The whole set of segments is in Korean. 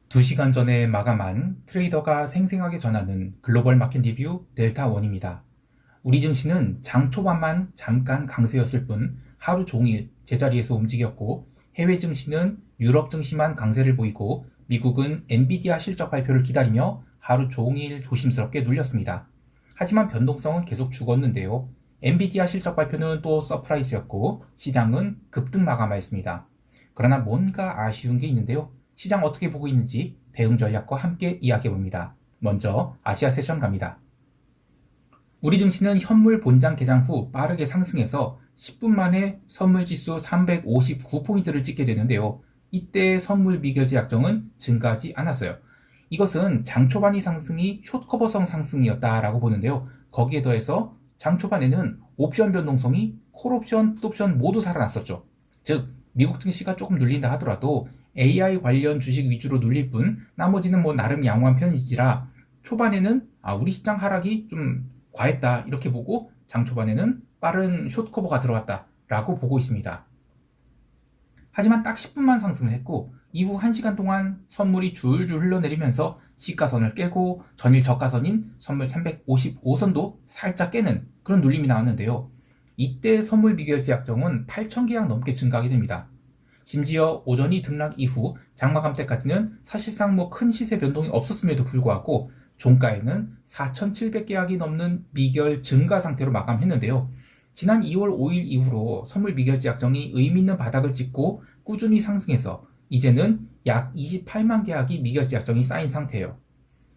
2시간 전에 마감한 트레이더가 생생하게 전하는 글로벌 마켓 리뷰 델타원입니다. 우리 증시는 장 초반만 잠깐 강세였을 뿐 하루 종일 제자리에서 움직였고, 해외 증시는 유럽 증시만 강세를 보이고 미국은 엔비디아 실적 발표를 기다리며 하루 종일 조심스럽게 눌렸습니다. 하지만 변동성은 계속 죽었는데요. 엔비디아 실적 발표는 또 서프라이즈였고 시장은 급등 마감하였습니다. 그러나 뭔가 아쉬운 게 있는데요. 시장 어떻게 보고 있는지 대응 전략과 함께 이야기해봅니다. 먼저 아시아 세션 갑니다. 우리 증시는 현물 본장 개장 후 빠르게 상승해서 10분 만에 선물지수 359포인트를 찍게 되는데요. 이때 선물 미결제 약정은 증가하지 않았어요. 이것은 장 초반의 상승이 숏커버성 상승이었다라고 보는데요. 거기에 더해서 장 초반에는 옵션 변동성이 콜옵션, 풋옵션 모두 살아났었죠. 즉 미국 증시가 조금 눌린다 하더라도 AI 관련 주식 위주로 눌릴 뿐 나머지는 나름 양호한 편이지라 초반에는 우리 시장 하락이 좀 과했다 이렇게 보고 장 초반에는 빠른 숏커버가 들어왔다 라고 보고 있습니다. 하지만 딱 10분만 상승을 했고 이후 1시간 동안 선물이 줄줄 흘러내리면서 시가선을 깨고 전일 저가선인 선물 355선도 살짝 깨는 그런 눌림이 나왔는데요. 이때 선물 미결제 약정은 8,000계약 넘게 증가하게 됩니다. 심지어 오전이 등락 이후 장마감 때까지는 사실상 큰 시세 변동이 없었음에도 불구하고 종가에는 4,700계약이 넘는 미결 증가 상태로 마감했는데요. 지난 2월 5일 이후로 선물 미결제 약정이 의미 있는 바닥을 찍고 꾸준히 상승해서 이제는 약 28만 계약이 미결제 약정이 쌓인 상태예요.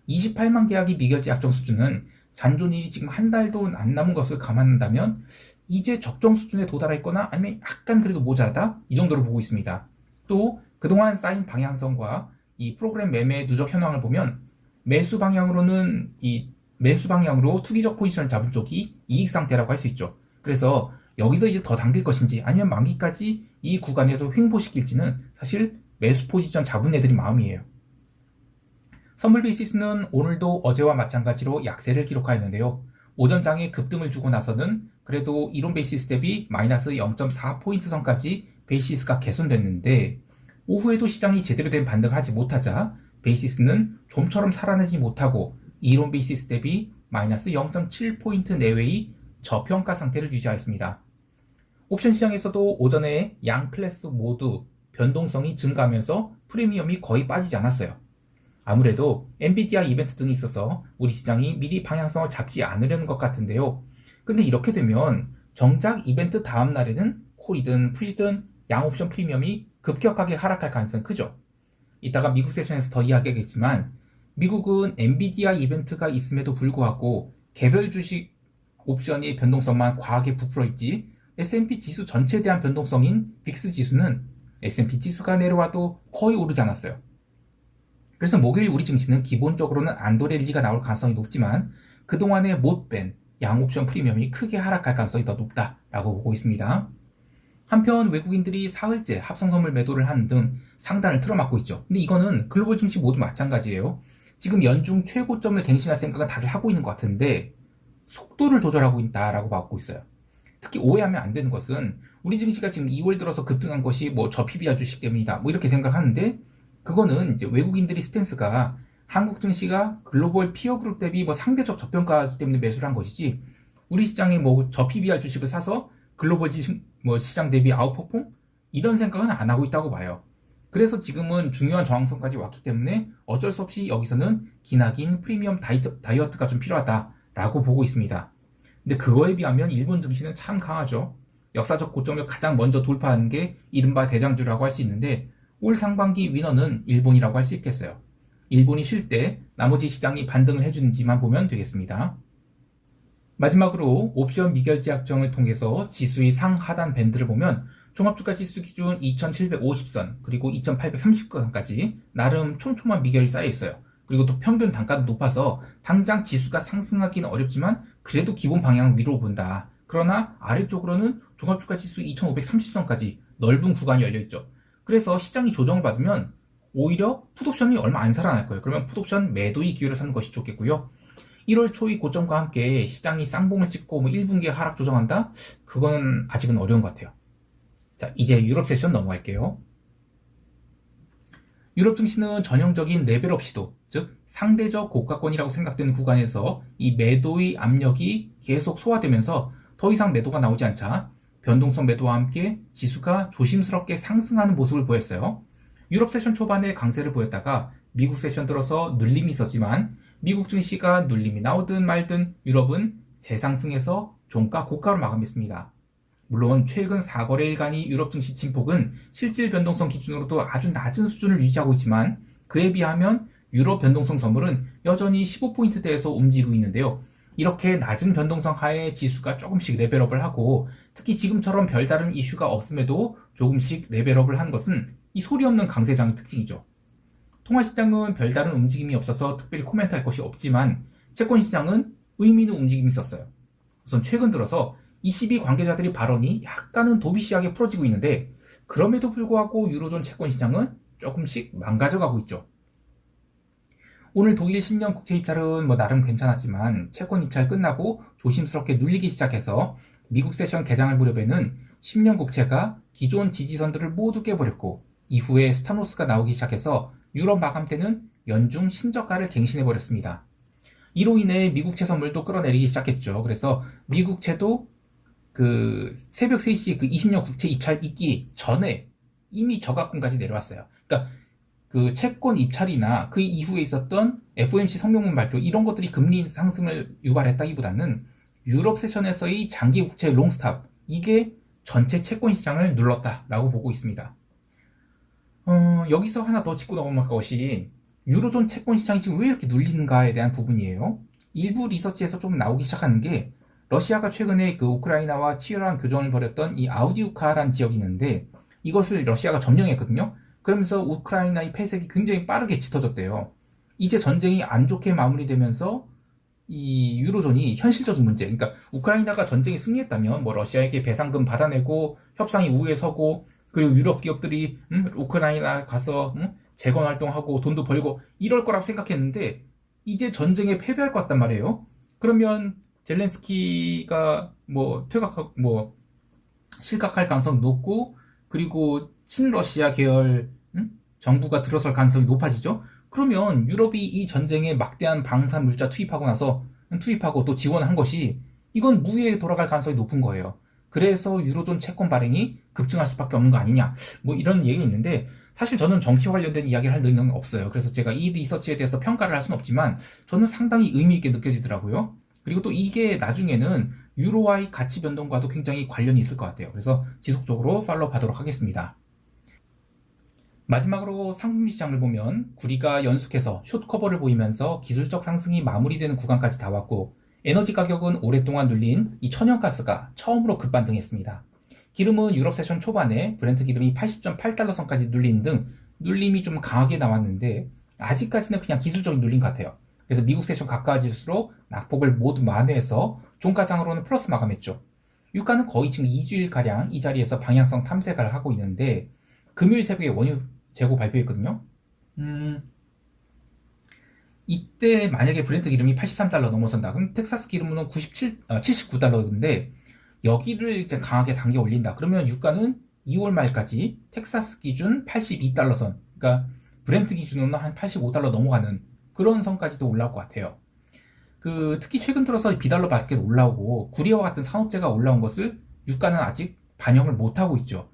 28만 계약이 미결제 약정 수준은 잔존일이 지금 한 달도 안 남은 것을 감안한다면 이제 적정 수준에 도달했거나 아니면 약간 그래도 모자라다 이 정도로 보고 있습니다. 또 그동안 쌓인 방향성과 이 프로그램 매매 누적 현황을 보면 매수 방향으로는 이 매수 방향으로 투기적 포지션을 잡은 쪽이 이익 상태라고 할 수 있죠. 그래서 여기서 이제 더 당길 것인지 아니면 만기까지 이 구간에서 횡보시킬지는 사실 매수 포지션 잡은 애들이 마음이에요. 선물 베이시스는 오늘도 어제와 마찬가지로 약세를 기록하였는데요. 오전장에 급등을 주고 나서는 그래도 이론 베이시스 대비 마이너스 0.4포인트 선까지 베이시스가 개선됐는데 오후에도 시장이 제대로 된 반등을 하지 못하자 베이시스는 좀처럼 살아나지 못하고 이론 베이시스 대비 마이너스 0.7포인트 내외의 저평가 상태를 유지하였습니다. 옵션 시장에서도 오전에 양 클래스 모두 변동성이 증가하면서 프리미엄이 거의 빠지지 않았어요. 아무래도 엔비디아 이벤트 등이 있어서 우리 시장이 미리 방향성을 잡지 않으려는 것 같은데요. 근데 이렇게 되면 정작 이벤트 다음 날에는 콜이든 풋이든 양옵션 프리미엄이 급격하게 하락할 가능성이 크죠. 이따가 미국 세션에서 더 이야기하겠지만 미국은 엔비디아 이벤트가 있음에도 불구하고 개별 주식 옵션이 변동성만 과하게 부풀어 있지 S&P 지수 전체에 대한 변동성인 빅스 지수는 S&P 지수가 내려와도 거의 오르지 않았어요. 그래서 목요일 우리 증시는 기본적으로는 안도랠리가 나올 가능성이 높지만 그동안에 못 뺀 양옵션 프리미엄이 크게 하락할 가능성이 더 높다라고 보고 있습니다. 한편 외국인들이 사흘째 합성선물 매도를 하는 등 상단을 틀어막고 있죠. 근데 이거는 글로벌 증시 모두 마찬가지예요. 지금 연중 최고점을 갱신할 생각은 다들 하고 있는 것 같은데 속도를 조절하고 있다라고 받고 있어요. 특히 오해하면 안 되는 것은 우리 증시가 지금 2월 들어서 급등한 것이 저 PBR 주식 때문이다 뭐 이렇게 생각하는데 그거는 이제 외국인들이 스탠스가 한국 증시가 글로벌 피어 그룹 대비 상대적 저평가이기 때문에 매수를 한 것이지 우리 시장에 저 PBR 주식을 사서 글로벌 시장 대비 아웃퍼폼 이런 생각은 안 하고 있다고 봐요. 그래서 지금은 중요한 저항선까지 왔기 때문에 어쩔 수 없이 여기서는 기나긴 프리미엄 다이어트가 좀 필요하다라고 보고 있습니다. 근데 그거에 비하면 일본 증시는 참 강하죠. 역사적 고점을 가장 먼저 돌파하는 게 이른바 대장주라고 할 수 있는데 올 상반기 위너는 일본이라고 할 수 있겠어요. 일본이 쉴 때 나머지 시장이 반등을 해주는지만 보면 되겠습니다. 마지막으로 옵션 미결제 약정을 통해서 지수의 상하단 밴드를 보면 종합주가 지수 기준 2750선 그리고 2830선까지 나름 촘촘한 미결이 쌓여 있어요. 그리고 또 평균 단가도 높아서 당장 지수가 상승하기는 어렵지만 그래도 기본 방향 위로 본다. 그러나 아래쪽으로는 종합주가 지수 2530선까지 넓은 구간이 열려있죠. 그래서 시장이 조정을 받으면 오히려 풋옵션이 얼마 안 살아날 거예요. 그러면 풋옵션 매도의 기회를 사는 것이 좋겠고요. 1월 초의 고점과 함께 시장이 쌍봉을 찍고 1분기에 하락 조정한다? 그건 아직은 어려운 것 같아요. 자, 이제 유럽 세션 넘어갈게요. 유럽 증시는 전형적인 레벨업 시도, 즉 상대적 고가권이라고 생각되는 구간에서 이 매도의 압력이 계속 소화되면서 더 이상 매도가 나오지 않자 변동성 매도와 함께 지수가 조심스럽게 상승하는 모습을 보였어요. 유럽 세션 초반에 강세를 보였다가 미국 세션 들어서 눌림이 있었지만 미국 증시가 눌림이 나오든 말든 유럽은 재상승해서 종가 고가로 마감했습니다. 물론 최근 4거래일간의 유럽 증시 침폭은 실질 변동성 기준으로도 아주 낮은 수준을 유지하고 있지만 그에 비하면 유럽 변동성 선물은 여전히 15포인트대에서 움직이고 있는데요. 이렇게 낮은 변동성 하에 지수가 조금씩 레벨업을 하고 특히 지금처럼 별다른 이슈가 없음에도 조금씩 레벨업을 한 것은 이 소리 없는 강세장의 특징이죠. 통화시장은 별다른 움직임이 없어서 특별히 코멘트할 것이 없지만 채권시장은 의미 있는 움직임이 있었어요. 우선 최근 들어서 ECB 관계자들의 발언이 약간은 도비시하게 풀어지고 있는데 그럼에도 불구하고 유로존 채권시장은 조금씩 망가져가고 있죠. 오늘 독일 10년 국채 입찰은 나름 괜찮았지만 채권 입찰 끝나고 조심스럽게 눌리기 시작해서 미국 세션 개장할 무렵에는 10년 국채가 기존 지지선들을 모두 깨버렸고 이후에 스타노스가 나오기 시작해서 유럽 마감 때는 연중 신저가를 갱신해버렸습니다. 이로 인해 미국채 선물도 끌어내리기 시작했죠. 그래서 미국채도 그 새벽 3시 그 20년 국채 입찰 있기 전에 이미 저가권까지 내려왔어요. 그러니까 그 채권 입찰이나 그 이후에 있었던 FOMC 성명문 발표 이런 것들이 금리 상승을 유발했다기보다는 유럽 세션에서의 장기 국채 롱스탑 이게 전체 채권 시장을 눌렀다라고 보고 있습니다. 여기서 하나 더 짚고 넘어갈 것이 유로존 채권 시장이 지금 왜 이렇게 눌리는가에 대한 부분이에요. 일부 리서치에서 좀 나오기 시작하는 게 러시아가 최근에 그 우크라이나와 치열한 교전을 벌였던 이 아우디우카라는 지역이 있는데 이것을 러시아가 점령했거든요. 그러면서 우크라이나의 패색이 굉장히 빠르게 짙어졌대요. 이제 전쟁이 안 좋게 마무리되면서 이 유로존이 현실적인 문제, 그러니까 우크라이나가 전쟁에 승리했다면 러시아에게 배상금 받아내고 협상이 우위에 서고 그리고 유럽 기업들이 우크라이나 가서 재건 활동하고 돈도 벌고 이럴 거라고 생각했는데 이제 전쟁에 패배할 것 같단 말이에요. 그러면 젤렌스키가 실각할 가능성이 높고 그리고 친러시아 계열 정부가 들어설 가능성이 높아지죠. 그러면 유럽이 이 전쟁에 막대한 방산 물자 투입하고 또 지원한 것이 이건 무효에 돌아갈 가능성이 높은 거예요. 그래서 유로존 채권 발행이 급증할 수밖에 없는 거 아니냐 이런 얘기가 있는데 사실 저는 정치 관련된 이야기를 할 능력이 없어요. 그래서 제가 이 리서치에 대해서 평가를 할 수는 없지만 저는 상당히 의미 있게 느껴지더라고요. 그리고 또 이게 나중에는 유로와의 가치 변동과도 굉장히 관련이 있을 것 같아요. 그래서 지속적으로 팔로우 하도록 하겠습니다. 마지막으로 상품시 장을 보면 구리가 연속해서 숏커버를 보이면서 기술적 상승이 마무리되는 구간까지 다 왔고 에너지 가격은 오랫동안 눌린 이 천연가스가 처음으로 급반등했습니다. 기름은 유럽 세션 초반에 브렌트 기름이 80.8달러 선까지 눌린 등 눌림이 좀 강하게 나왔는데 아직까지는 그냥 기술적인 눌림 같아요. 그래서 미국 세션 가까워질수록 낙폭을 모두 만회해서 종가상으로는 플러스 마감했죠. 유가는 거의 지금 2주일가량 이 자리에서 방향성 탐색을 하고 있는데 금요일 새벽에 원유 재고 발표했거든요. 이때 만약에 브렌트 기름이 83달러 넘어선다 그럼 텍사스 기름은 79달러인데 여기를 이제 강하게 당겨 올린다 그러면 유가는 2월 말까지 텍사스 기준 82달러 선 그러니까 브렌트 기준으로는 한 85달러 넘어가는 그런 선까지도 올라올 것 같아요. 특히 최근 들어서 비달러 바스켓 올라오고 구리와 같은 산업재가 올라온 것을 유가는 아직 반영을 못하고 있죠.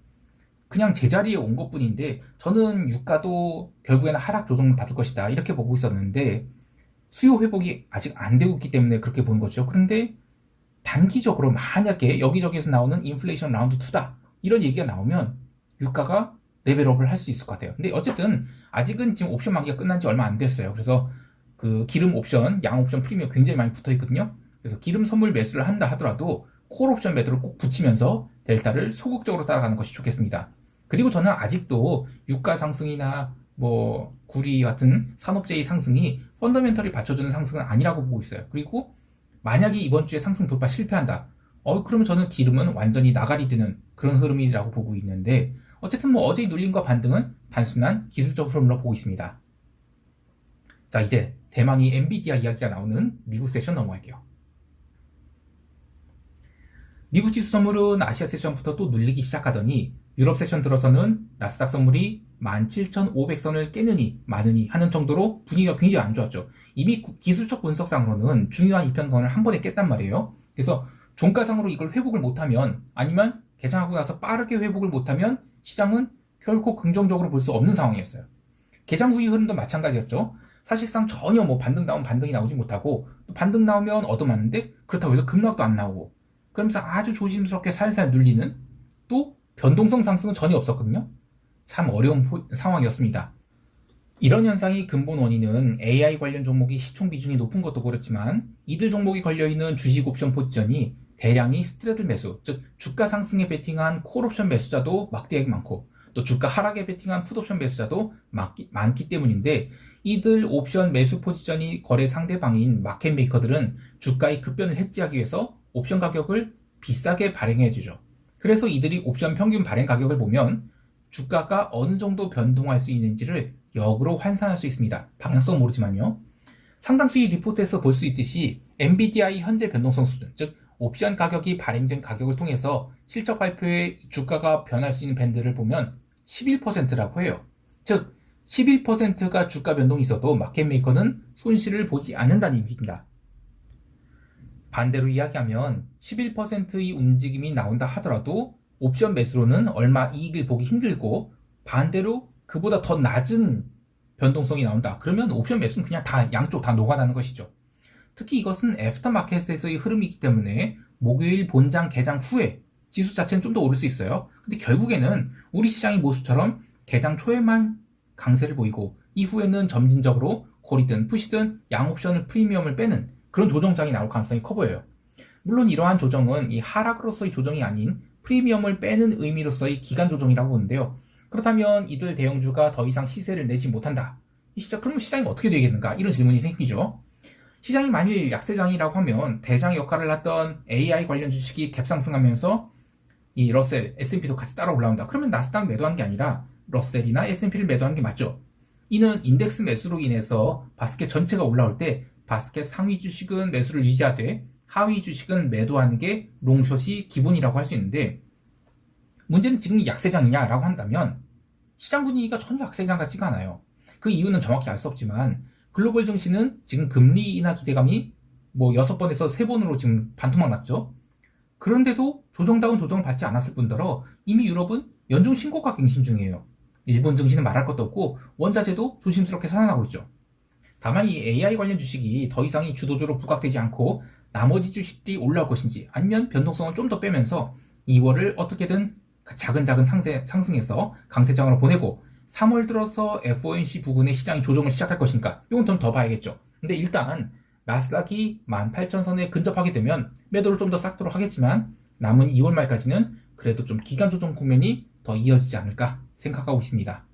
그냥 제자리에 온 것뿐인데 저는 유가도 결국에는 하락 조정을 받을 것이다 이렇게 보고 있었는데 수요 회복이 아직 안 되고 있기 때문에 그렇게 보는 거죠. 그런데 단기적으로 만약에 여기저기에서 나오는 인플레이션 라운드 2다 이런 얘기가 나오면 유가가 레벨업을 할 수 있을 것 같아요. 근데 어쨌든 아직은 지금 옵션 만기가 끝난 지 얼마 안 됐어요. 그래서 그 기름 옵션, 양 옵션 프리미엄 굉장히 많이 붙어 있거든요. 그래서 기름 선물 매수를 한다 하더라도 콜 옵션 매도를 꼭 붙이면서 델타를 소극적으로 따라가는 것이 좋겠습니다. 그리고 저는 아직도 유가 상승이나 구리 같은 산업재의 상승이 펀더멘털이 받쳐주는 상승은 아니라고 보고 있어요. 그리고 만약에 이번 주에 상승 돌파 실패한다. 그러면 저는 기름은 완전히 나가리 되는 그런 흐름이라고 보고 있는데 어쨌든 어제의 눌림과 반등은 단순한 기술적 흐름으로 보고 있습니다. 자, 이제 대망의 엔비디아 이야기가 나오는 미국 세션 넘어갈게요. 미국 지수 선물은 아시아 세션부터 또 눌리기 시작하더니 유럽 세션 들어서는 나스닥 선물이 17,500선을 깨느니 마느니 하는 정도로 분위기가 굉장히 안 좋았죠. 이미 기술적 분석상으로는 중요한 이평선을 한 번에 깼단 말이에요. 그래서 종가상으로 이걸 회복을 못하면, 아니면 개장하고 나서 빠르게 회복을 못하면 시장은 결코 긍정적으로 볼 수 없는 상황이었어요. 개장 후의 흐름도 마찬가지였죠. 사실상 전혀 뭐 반등 나오면 반등이 나오지 못하고, 또 반등 나오면 얻어맞는데, 그렇다고 해서 급락도 안 나오고, 그러면서 아주 조심스럽게 살살 눌리는, 또 변동성 상승은 전혀 없었거든요. 참 어려운 상황이었습니다. 이런 현상의 근본 원인은 AI 관련 종목이 시총 비중이 높은 것도 그렇지만, 이들 종목이 걸려있는 주식 옵션 포지션이 대량의 스트레들 매수, 즉 주가 상승에 베팅한 콜옵션 매수자도 막대하게 많고, 또 주가 하락에 베팅한 풋옵션 매수자도 많기 때문인데, 이들 옵션 매수 포지션이 거래 상대방인 마켓메이커들은 주가의 급변을 해지하기 위해서 옵션 가격을 비싸게 발행해주죠. 그래서 이들이 옵션 평균 발행 가격을 보면 주가가 어느 정도 변동할 수 있는지를 역으로 환산할 수 있습니다. 방향성은 모르지만요. 상당수의 리포트에서 볼 수 있듯이 NVIDIA의 현재 변동성 수준, 즉 옵션 가격이 발행된 가격을 통해서 실적 발표에 주가가 변할 수 있는 밴드를 보면 11%라고 해요. 즉 11%가 주가 변동이 있어도 마켓메이커는 손실을 보지 않는다는 얘기입니다. 반대로 이야기하면 11%의 움직임이 나온다 하더라도 옵션 매수로는 얼마 이익을 보기 힘들고, 반대로 그보다 더 낮은 변동성이 나온다. 그러면 옵션 매수는 그냥 다 양쪽 다 녹아나는 것이죠. 특히 이것은 애프터마켓에서의 흐름이기 때문에 목요일 본장 개장 후에 지수 자체는 좀 더 오를 수 있어요. 근데 결국에는 우리 시장의 모습처럼 개장 초에만 강세를 보이고 이후에는 점진적으로 콜이든 푸시든 양옵션을 프리미엄을 빼는 그런 조정장이 나올 가능성이 커 보여요. 물론 이러한 조정은 이 하락으로서의 조정이 아닌 프리미엄을 빼는 의미로서의 기간 조정이라고 보는데요. 그렇다면 이들 대형주가 더 이상 시세를 내지 못한다. 그러면 시장이 어떻게 되겠는가? 이런 질문이 생기죠. 시장이 만일 약세장이라고 하면 대장 역할을 했던 AI 관련 주식이 갭상승하면서 이 러셀, S&P도 같이 따라 올라온다. 그러면 나스닥 매도한 게 아니라 러셀이나 S&P를 매도한 게 맞죠. 이는 인덱스 매수로 인해서 바스켓 전체가 올라올 때 바스켓 상위 주식은 매수를 유지하되 하위 주식은 매도하는 게 롱숏이 기본이라고 할 수 있는데, 문제는 지금이 약세장이냐라고 한다면 시장 분위기가 전혀 약세장 같지가 않아요. 그 이유는 정확히 알 수 없지만 글로벌 증시는 지금 금리 인하 기대감이 뭐 6번에서 3번으로 지금 반토막 났죠. 그런데도 조정다운 조정을 받지 않았을 뿐더러 이미 유럽은 연중 신고가 갱신 중이에요. 일본 증시는 말할 것도 없고 원자재도 조심스럽게 살아나고 있죠. 다만 이 AI 관련 주식이 더 이상 이 주도주로 부각되지 않고 나머지 주식들이 올라올 것인지, 아니면 변동성을 좀 더 빼면서 2월을 어떻게든 작은 상승해서 강세장으로 보내고 3월 들어서 FOMC 부근의 시장이 조정을 시작할 것인가, 이건 좀 더 봐야겠죠. 근데 일단 나스닥이 18,000선에 근접하게 되면 매도를 좀 더 싹도록 하겠지만, 남은 2월 말까지는 그래도 좀 기간 조정 국면이 더 이어지지 않을까 생각하고 있습니다.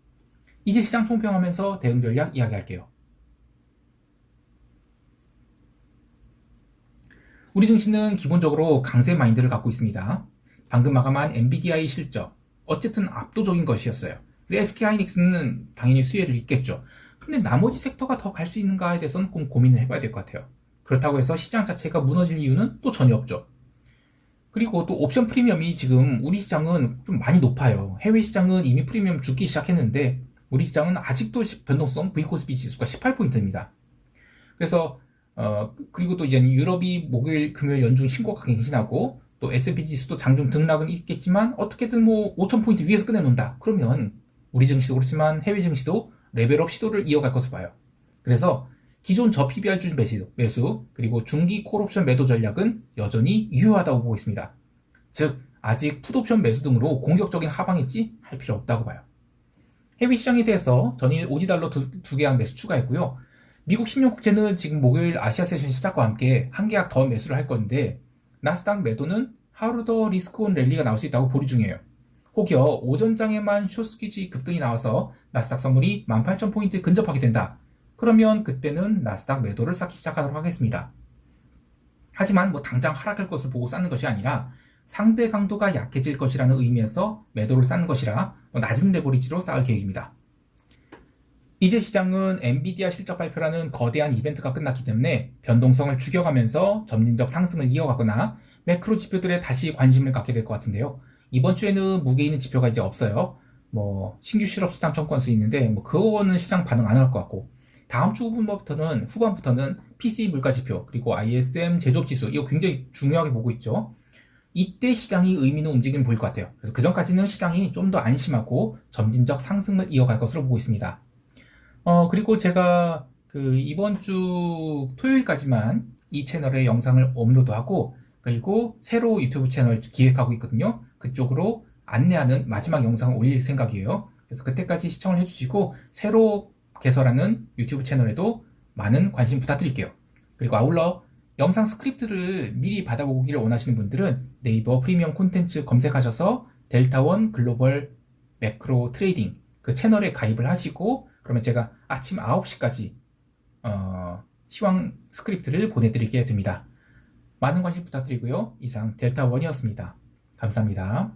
이제 시장 총평하면서 대응 전략 이야기할게요. 우리 증시는 기본적으로 강세 마인드를 갖고 있습니다. 방금 마감한 NVIDIA의 실적, 어쨌든 압도적인 것이었어요. 그리고 SK하이닉스는 당연히 수혜를 입겠죠. 근데 나머지 섹터가 더 갈 수 있는가에 대해서는 꼭 고민을 해봐야 될 것 같아요. 그렇다고 해서 시장 자체가 무너질 이유는 또 전혀 없죠. 그리고 또 옵션 프리미엄이 지금 우리 시장은 좀 많이 높아요. 해외 시장은 이미 프리미엄 죽기 시작했는데 우리 시장은 아직도 변동성 V코스피 지수가 18포인트입니다. 그래서 그리고 또 이제 유럽이 목요일, 금요일 연중 신고가 갱신하고, 또 S&P 지수도 장중 등락은 있겠지만 어떻게든 뭐 5,000포인트 위에서 끝내놓는다. 그러면 우리 증시도 그렇지만 해외 증시도 레벨업 시도를 이어갈 것을 봐요. 그래서 기존 저 PBR 주 매수, 그리고 중기 콜옵션 매도 전략은 여전히 유효하다고 보고 있습니다. 즉 아직 풋옵션 매수 등으로 공격적인 하방일지 할 필요 없다고 봐요. 해외 시장에 대해서 전일 오지달러 두 계약 매수 추가했고요. 미국 10년 국채는 지금 목요일 아시아 세션 시작과 함께 한 계약 더 매수를 할 건데, 나스닥 매도는 하루 더 리스크온 랠리가 나올 수 있다고 보류 중이에요. 혹여 오전장에만 숏스퀴지 급등이 나와서 나스닥 선물이 18,000포인트 근접하게 된다. 그러면 그때는 나스닥 매도를 쌓기 시작하도록 하겠습니다. 하지만 뭐 당장 하락할 것을 보고 쌓는 것이 아니라 상대 강도가 약해질 것이라는 의미에서 매도를 쌓는 것이라 낮은 레버리지로 쌓을 계획입니다. 이제 시장은 엔비디아 실적 발표라는 거대한 이벤트가 끝났기 때문에 변동성을 죽여가면서 점진적 상승을 이어가거나 매크로 지표들에 다시 관심을 갖게 될 것 같은데요. 이번 주에는 무게 있는 지표가 이제 없어요. 뭐 신규 실업수당 청구건수 있는데 뭐 그거는 시장 반응 안 할 것 같고, 다음 주 후반부터는 PCE 물가지표 그리고 ISM 제조업지수, 이거 굉장히 중요하게 보고 있죠. 이때 시장이 의미 있는 움직임을 보일 것 같아요. 그래서 그 전까지는 시장이 좀 더 안심하고 점진적 상승을 이어갈 것으로 보고 있습니다. 그리고 제가 그 이번 주 토요일까지만 이 채널에 영상을 업로드하고, 그리고 새로 유튜브 채널 기획하고 있거든요. 그쪽으로 안내하는 마지막 영상을 올릴 생각이에요. 그래서 그때까지 시청을 해주시고, 새로 개설하는 유튜브 채널에도 많은 관심 부탁드릴게요. 그리고 아울러 영상 스크립트를 미리 받아보기를 원하시는 분들은 네이버 프리미엄 콘텐츠 검색하셔서 델타원 글로벌 매크로 트레이딩 그 채널에 가입을 하시고, 그러면 제가 아침 9시까지 시황 스크립트를 보내드리게 됩니다. 많은 관심 부탁드리고요. 이상 델타원이었습니다. 감사합니다.